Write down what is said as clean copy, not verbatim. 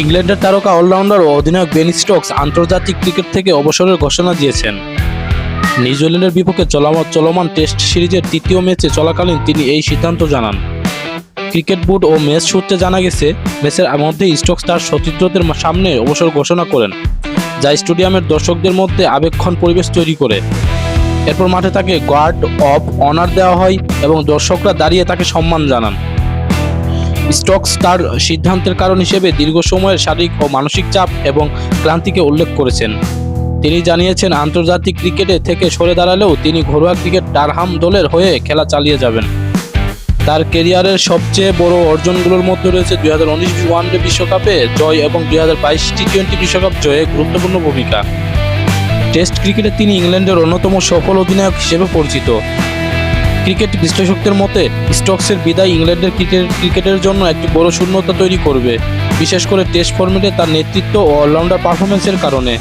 ইংল্যান্ডের তারকা অলরাউন্ডার ও অধিনায়ক বেন স্টোকস আন্তর্জাতিক ক্রিকেট থেকে অবসরের ঘোষণা দিয়েছেন। নিউজিল্যান্ডের বিপক্ষে চলমান টেস্ট সিরিজের তৃতীয় ম্যাচে চলাকালীন তিনি এই সিদ্ধান্ত জানান। ক্রিকেট বোর্ড ও ম্যাচ সূত্রে জানা গেছে, ম্যাচের মধ্যেই স্টোকস তার সতীর্থদের সামনে অবসর ঘোষণা করেন, যা স্টেডিয়ামের দর্শকদের মধ্যে আবেগঘন পরিবেশ তৈরি করে। এরপর মাঠে তাকে গার্ড অব অনার দেওয়া হয় এবং দর্শকরা দাঁড়িয়ে তাকে সম্মান জানান। স্টোকস তার সিদ্ধান্তের কারণ হিসেবে দীর্ঘ সময়ের শারীরিক ও মানসিক চাপ এবং ক্লান্তিকে উল্লেখ করেছেন। তিনি জানিয়েছেন, আন্তর্জাতিক ক্রিকেটে থেকে সরে দাঁড়ালেও তিনি ঘরোয়া ক্রিকেট ডারহাম দলের হয়ে খেলা চালিয়ে যাবেন। তার ক্যারিয়ারের সবচেয়ে বড় অর্জনগুলোর মধ্যে রয়েছে 2019 ওয়ানডে বিশ্বকাপে জয় এবং 2022 টি-20 বিশ্বকাপ জয়ে গুরুত্বপূর্ণ ভূমিকা। টেস্ট ক্রিকেটে তিনি ইংল্যান্ডের অন্যতম সফল অধিনায়ক হিসেবে পরিচিত। ক্রিকেট বিশ্লেষকদের মতে, স্টোকসের বিদায় ইংল্যান্ডের ক্রিকেটের জন্য একটি বড় শূন্যতা তৈরি করবে, বিশেষ করে টেস্ট ফরম্যাটে তার নেতৃত্ব ও অলরাউন্ডার পারফরম্যান্সের কারণে।